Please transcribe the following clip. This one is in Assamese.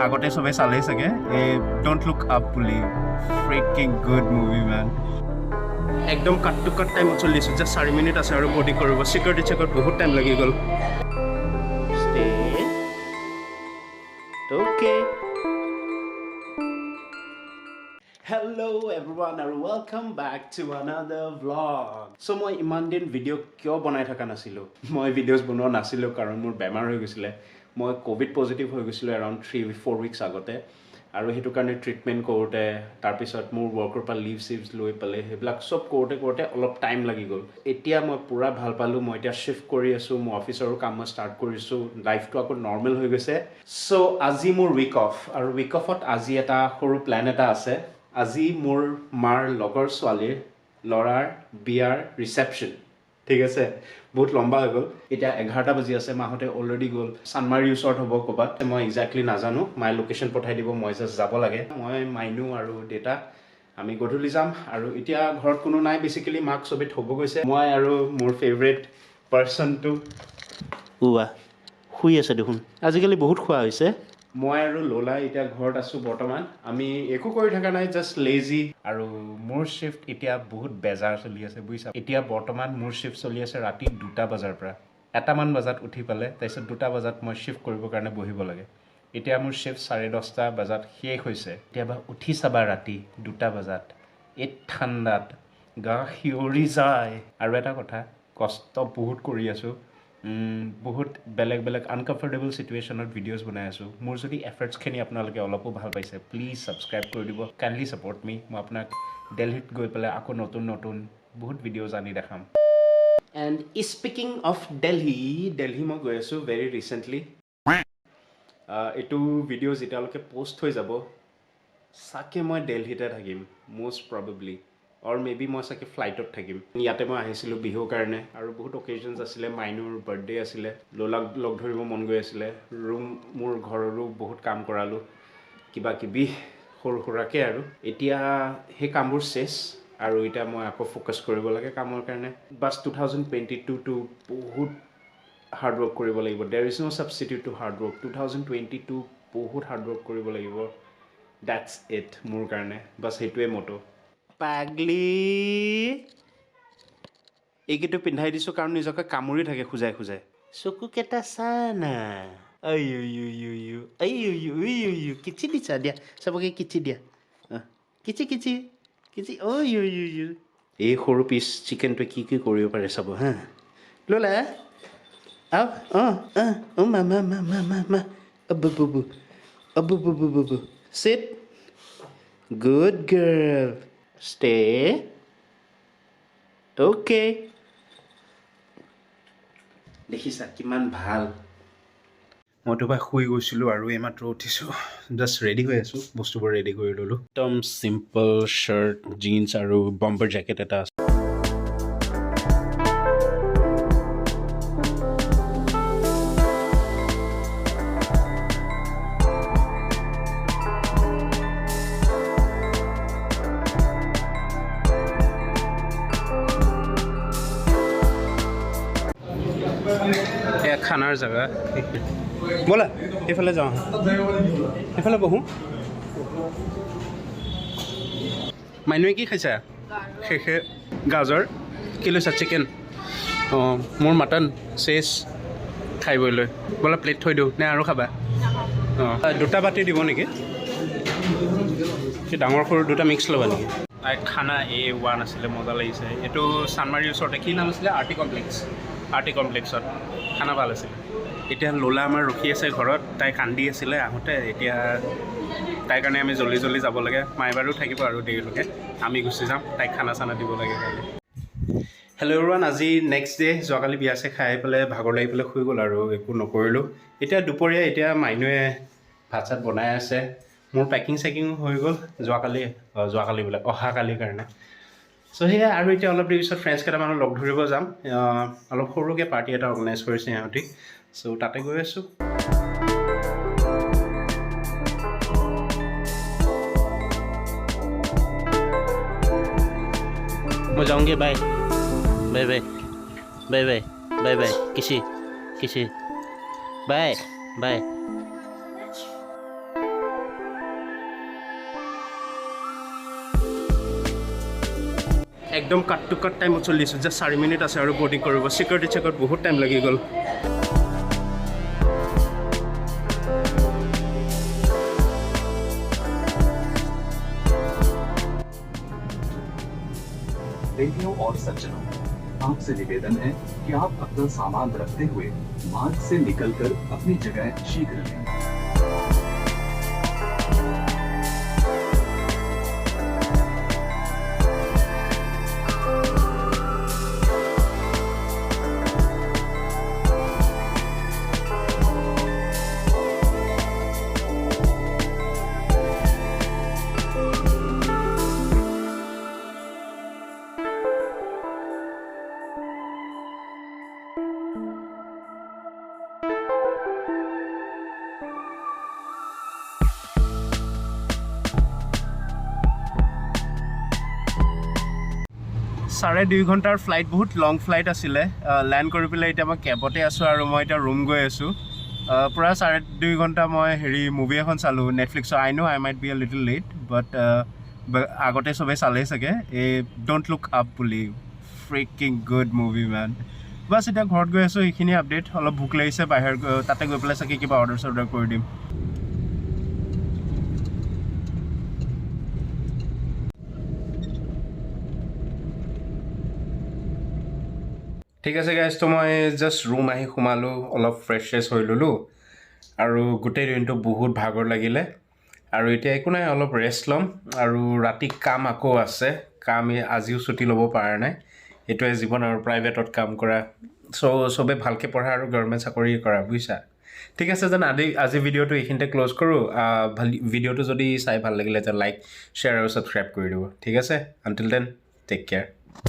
আগতে সবে চালে চাগে এই ডোন্ট লুক আপ বুলি ফ্ৰিকিং গুড মুভি মেন একদম কাট টু কাট টাইমত চলিছোঁ জাষ্ট 4 মিনিট আছে আৰু বডি কৰিব চিকিউৰিটি চেকত বহুত টাইম লাগি গ'ল Okay. Hello everyone and welcome back to another vlog. So moi iman din video kyo banai thaka nasilo. Moi videos bonoa nasilo karon mur bemar hoy gisile. Moi covid positive hoy gisilo around 3-4 weeks agote. Aru hetu karone treatment korte tar pisot mur worker pa leave sheets loi pale heblak sob korte olop time lagi gol. Etia moi pura bhal palu moi etia shift kori asu mo office aru kam start korisu life to ako normal hoy gese. So aji mur week off aru week off ot aji eta horu plan eta ase. আজি মোৰ মাৰ লগৰ ছোৱালীৰ লৰাৰ বিয়াৰ ৰিসেপশন ঠিক আছে বহুত লম্বা হৈ গ'ল এটা 11টা বাজি আছে মাহতে অলৰেডি গ'ল চানমাৰি ওচৰত হ'ব কবাত মই এক্স্যাক্টলি নাজানো মাই লোকেশন পঠাই দিব মই জাস্ট যাব লাগে মই মাইনু আৰু ডেটা আমি গধুলি যাম আৰু এতিয়া ঘৰত কোনো নাই বেসিক্যালি মাক সবে থব গৈছে মই আৰু মোৰ ফেভাৰিট পাৰসনটো উৱা শুই আছে দেখোন আজিকালি বহুত খোৱা হৈছে মই আৰু লোলা এতিয়া ঘৰত আছো বৰ্তমান আমি একো কৰি থাকা নাই জাস্ট লেজি আৰু মোৰ শিফট এতিয়া বহুত বেজাৰ চলি আছে বুইছা এতিয়া বৰ্তমান মোৰ শিফট চলি আছে ৰাতি 2টা বজাৰ পৰা এটামান বজাত উঠি পালে তাৰপিছত 2টা বজাত মই শিফট কৰিবৰ কাৰণে বহিব লাগে এতিয়া মোৰ শিফট 10:30 বজাত শেষ হৈছে এতিয়াবা উঠি চাবা ৰাতি 2টা বজাত এই ঠাণ্ডাত গা হিউৰি যায় আৰু এটা কথা কষ্ট বহুত কৰি আছো বহুত বেলেগ আনকমফৰ্টেবল সিচুৱেচনত ভিডিওস বনাই আছো মোৰ যদি এফৰ্টছ খিনি আপোনালোকে অলপো ভাল পাইছে প্লিজ সাবস্ক্ৰাইব কৰি দিব কাইন্ডলি সাপোৰ্ট মি মই আপোনাক দিল্লীত গৈ পেলাই আকৌ নতুন বহুত ভিডিওস আনি দেখাম এন্ড স্পিকিং অফ দিল্লী মই গৈ আছো ভেৰি ৰিসেন্টলি এটো ভিডিও যেতিয়ালৈকে পোষ্ট হৈ যাব সাকে মই দিল্লীতে থাকিম মোস্ট প্ৰবাবলি or maybe মই সাকে ফ্লাইটত থাকিম ইয়াতে মই আহিছিলো বিহু কাৰণে আৰু বহুত অকেশনস আছিল মাইনুৰ বাৰ্থডে আছিল লোলাক লগ ধৰিব মন গৈ আছিল ৰুম মোৰ ঘৰৰো বহুত কাম কৰালো কিবা কিবি হৰহৰাকে আৰু এতিয়া হে কামবোৰ শেষ আৰু এটা মই আকৌ ফোকাস কৰিব লাগে কামৰ কাৰণে বাস 2022 টু বহুত হাৰ্ড ওয়াৰ্ক কৰিব লাগিব there is no substitute to hard work 2022 বহুত হাৰ্ড ওয়াৰ্ক কৰিব লাগিব দ্যাটস ইট মোৰ কাৰণে বাস হেতুৱে মটো পাগলি এইকেইটো পিন্ধাই দিছো কাৰণ নিজকে কামুৰি থাকে খুজাই চকু কেটা চানা আইয়ো কিচি দিছা দিয়া সবকে কিচি দিয়া কিচি এই সৰু পিস চিকেনটো কি কৰিব পাৰে সব হা লোলা আও মা Abu sit good girl stay okay দেখিছা কিমান ভাল মইতো বা শুই গৈছিলো আৰু এইমাত্ৰ উঠিছো জাস্ট ৰেডি হৈ আছো বস্তুবোৰ ৰেডি কৰি ললো একদম সিম্পল শাৰ্ট জিন্স আৰু বম্পাৰ জ্যাকেট এটা আছে খানাৰ জায়গা বলা এফালে যাও এফালে বহু মাইনুৱে কি খাইছা শেষে গাজৰ কি লৈছা চিকেন মোৰ মাটন শেষ খাইবলৈ বলা প্লেট থৈ দিওঁ নে আৰু খাবা দুটা বাতি দিব নেকি কি ডাঙৰ সৰু দুটা মিক্স ল'বা নেকি খানা A1 আছিলে মজা লাগিছে এইটো চানমাৰীৰ ওচৰতে কি নাম আছিলে আৰ্টি কমপ্লেক্সত খানা ভাল আছিল এতিয়া লোলা আমাৰ ৰখি আছে ঘৰত তাই কান্দি আছিলে আহোঁতে এতিয়া তাইৰ কাৰণে আমি জলদি যাব লাগে মাই বাৰু থাকিব আৰু দেৰিলৈকে আমি গুচি যাম তাইক খানা চানা দিব লাগে কালি হেল্ল' এভৰিৱান আজি নেক্সট ডে যোৱাকালি বিয়া আছে খাই পেলাই ভাগৰ লাগি পেলাই শুই গ'ল আৰু একো নকৰিলোঁ এতিয়া দুপৰীয়া এতিয়া মাইনুৱে ভাত চাত বনাই আছে মোৰ পেকিং হৈ গ'ল যোৱাকালি বোলে অহাকালিৰ কাৰণে সো সেয়া আৰু এতিয়া অলপ দেৰি পিছত ফ্ৰেণ্ডছ কেইটামানক লগ ধৰিব যাম অলপ সৰুকৈ পাৰ্টি এটা অৰ্গেনাইজ কৰিছে সিহঁতি সো তাতে গৈ আছোঁ मैं जाऊंगी bye bye bye bye bye bye bye किसी बाय बाय একদম কাট টু কাট টাইমত চলি আছোঁ জাষ্ট 4 মিনিট আছে আৰু বৰ্ডিং কৰিব চিকিউৰিটি চেকত বহুত টাইম লাগি গ'ল देवियों और सज्जनों आपसे निवेदन है कि आप अपना सामान रखते हुए मार्ग से निकलकर अपनी जगह शीघ्र लें साढ़े 2 घंटार फ्लाइट बहुत लंग फ्लाइट आसिले लैंड कर पे इतना मैं कैबते आसो और मैं इतना रूम गई आसो पूरा 2.5 घंटा मैं हेरी मुवी एन चालू Netflix I know I might be a little late but आगते सबे चाले सके ए don't look up bloody freaking good movie man बस इतना घर गई आसो ये अपडेट अलग भूक लगे बाहर ताते गई पे चागे क्या अर्डर सर्डर कर दिम ঠিক আছে গাইজ তো মই জাষ্ট ৰুম আহি সোমালোঁ অলপ ফ্ৰেছ হৈ ল'লোঁ আৰু গোটেই দিনটো বহুত ভাগৰ লাগিলে আৰু এতিয়া একো নাই অলপ ৰেষ্ট ল'ম আৰু ৰাতি কাম আকৌ আছে কাম আজিও ছুটি ল'ব পৰা নাই এইটোৱে জীৱন আৰু প্ৰাইভেটত কাম কৰা চবে ভালকৈ পঢ়া আৰু গভৰ্ণমেণ্ট চাকৰি কৰা বুজিছা ঠিক আছে যেন আজি ভিডিঅ'টো এইখিনিতে ক্ল'জ কৰোঁ ভিডিঅ'টো যদি চাই ভাল লাগিলে তেতিয়া লাইক শ্বেয়াৰ আৰু ছাবস্ক্ৰাইব কৰি দিব ঠিক আছে আনটিল দেন টেক কেয়াৰ